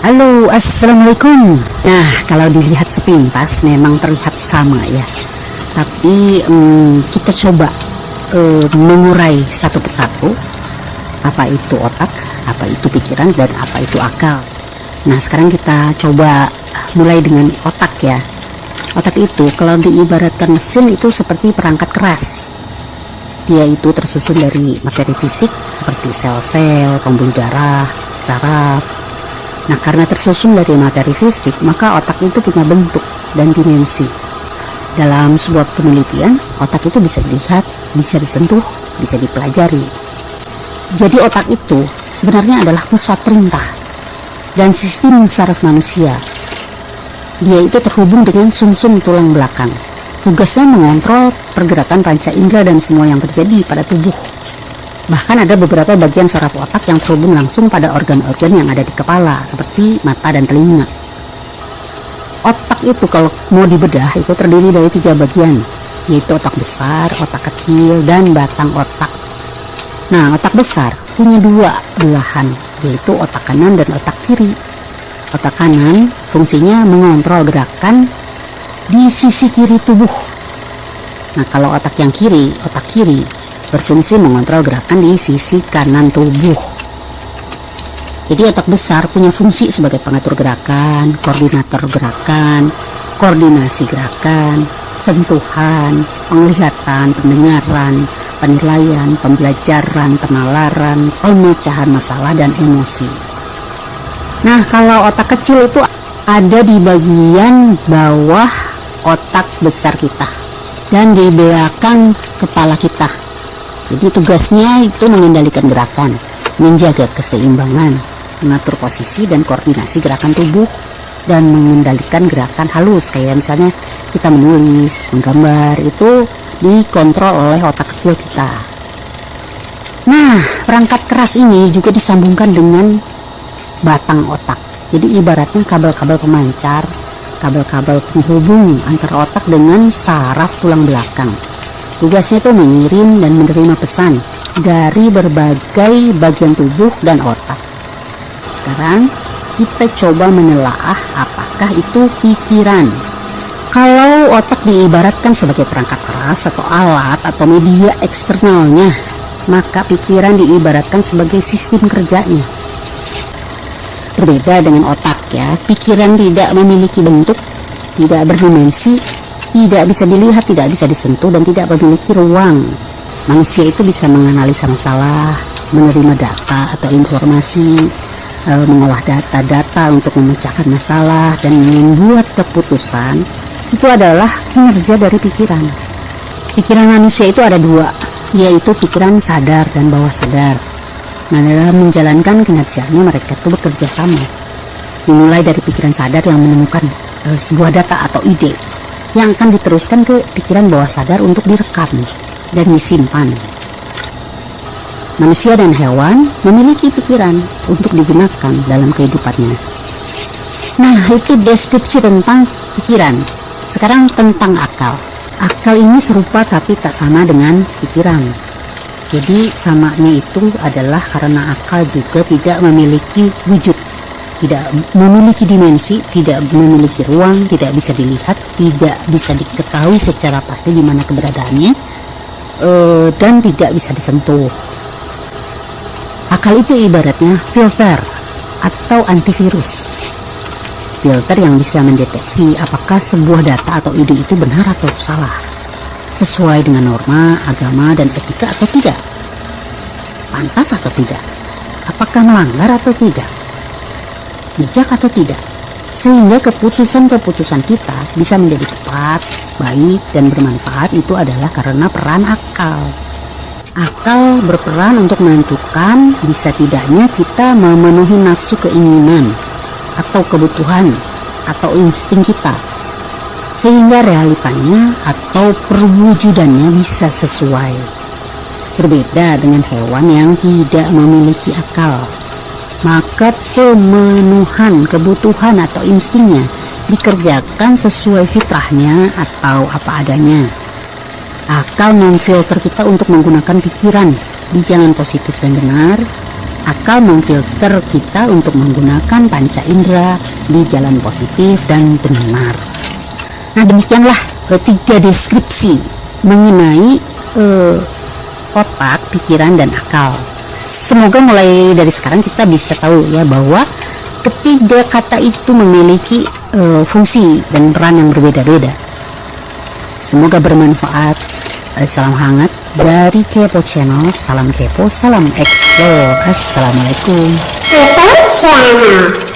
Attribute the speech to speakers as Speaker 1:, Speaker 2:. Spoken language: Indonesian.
Speaker 1: Halo, assalamualaikum. Nah, kalau dilihat sepintas memang terlihat sama ya. Tapi kita coba mengurai satu persatu. Apa itu otak, apa itu pikiran, dan apa itu akal. Nah, sekarang kita coba mulai dengan otak ya. Otak itu kalau diibaratkan mesin itu seperti perangkat keras. Dia itu tersusun dari materi fisik seperti sel-sel, pembuluh darah, saraf. Nah, karena tersusun dari materi fisik, maka otak itu punya bentuk dan dimensi. Dalam sebuah penelitian, otak itu bisa dilihat, bisa disentuh, bisa dipelajari. Jadi otak itu sebenarnya adalah pusat perintah dan sistem saraf manusia. Dia itu terhubung dengan sumsum tulang belakang. Tugasnya mengontrol pergerakan panca indera dan semua yang terjadi pada tubuh. Bahkan ada beberapa bagian saraf otak yang terhubung langsung pada organ-organ yang ada di kepala, seperti mata dan telinga. Otak itu kalau mau dibedah itu terdiri dari 3 bagian, yaitu otak besar, otak kecil, dan batang otak. Nah, otak besar punya 2 belahan, yaitu otak kanan dan otak kiri. Otak kanan fungsinya mengontrol gerakan di sisi kiri tubuh. Nah, kalau otak yang kiri, otak kiri, berfungsi mengontrol gerakan di sisi kanan tubuh. Jadi otak besar punya fungsi sebagai pengatur gerakan, koordinator gerakan, koordinasi gerakan, sentuhan, penglihatan, pendengaran, penilaian, pembelajaran, penalaran, pemecahan masalah, dan emosi. Nah, kalau otak kecil itu ada di bagian bawah otak besar kita dan di belakang kepala kita. Jadi tugasnya itu mengendalikan gerakan, menjaga keseimbangan, mengatur posisi dan koordinasi gerakan tubuh, dan mengendalikan gerakan halus, kayak misalnya kita menulis, menggambar, itu dikontrol oleh otak kecil kita. Nah, perangkat keras ini juga disambungkan dengan batang otak. Jadi ibaratnya kabel-kabel pemancar, kabel-kabel penghubung antara otak dengan saraf tulang belakang. Tugasnya itu mengirim dan menerima pesan dari berbagai bagian tubuh dan otak. Sekarang kita coba menelaah apakah itu pikiran. Kalau otak diibaratkan sebagai perangkat keras atau alat atau media eksternalnya, maka pikiran diibaratkan sebagai sistem kerjanya. Berbeda dengan otak ya, pikiran tidak memiliki bentuk, tidak berdimensi, tidak bisa dilihat, tidak bisa disentuh, dan tidak memiliki ruang. Manusia itu bisa menganalisa masalah, menerima data atau informasi, mengolah data-data untuk memecahkan masalah, dan membuat keputusan. Itu adalah kinerja dari pikiran. Pikiran manusia itu ada 2, yaitu pikiran sadar dan bawah sadar. Nah, dalam menjalankan kinerjanya mereka itu bekerja sama. Dimulai dari pikiran sadar yang menemukan sebuah data atau ide, yang akan diteruskan ke pikiran bawah sadar untuk direkam dan disimpan. Manusia dan hewan memiliki pikiran untuk digunakan dalam kehidupannya. Nah, itu deskripsi tentang pikiran. Sekarang tentang akal. Akal ini serupa tapi tak sama dengan pikiran. Jadi samanya itu adalah karena akal juga tidak memiliki wujud, tidak memiliki dimensi, tidak memiliki ruang, tidak bisa dilihat, tidak bisa diketahui secara pasti di mana keberadaannya, dan tidak bisa disentuh. Akal itu ibaratnya filter atau antivirus. Filter yang bisa mendeteksi apakah sebuah data atau ide itu benar atau salah, sesuai dengan norma, agama, dan etika atau tidak, pantas atau tidak, apakah melanggar atau tidak, bijak atau tidak, sehingga keputusan-keputusan kita bisa menjadi tepat, baik, dan bermanfaat. Itu adalah karena peran akal. Akal berperan untuk menentukan bisa tidaknya kita memenuhi nafsu keinginan atau kebutuhan atau insting kita, sehingga realitanya atau perwujudannya bisa sesuai. Berbeda dengan hewan yang tidak memiliki akal, maka pemenuhan kebutuhan atau instingnya dikerjakan sesuai fitrahnya atau apa adanya. Akal memfilter kita untuk menggunakan pikiran di jalan positif dan benar, akal memfilter kita untuk menggunakan panca indera di jalan positif dan benar. Nah, demikianlah 3 deskripsi mengenai otak, pikiran, dan akal. Semoga mulai dari sekarang kita bisa tahu ya bahwa ketiga kata itu memiliki fungsi dan peran yang berbeda-beda. Semoga bermanfaat. Salam hangat dari Kepo Channel. Salam kepo, salam explore. Assalamualaikum.
Speaker 2: Kepo Channel.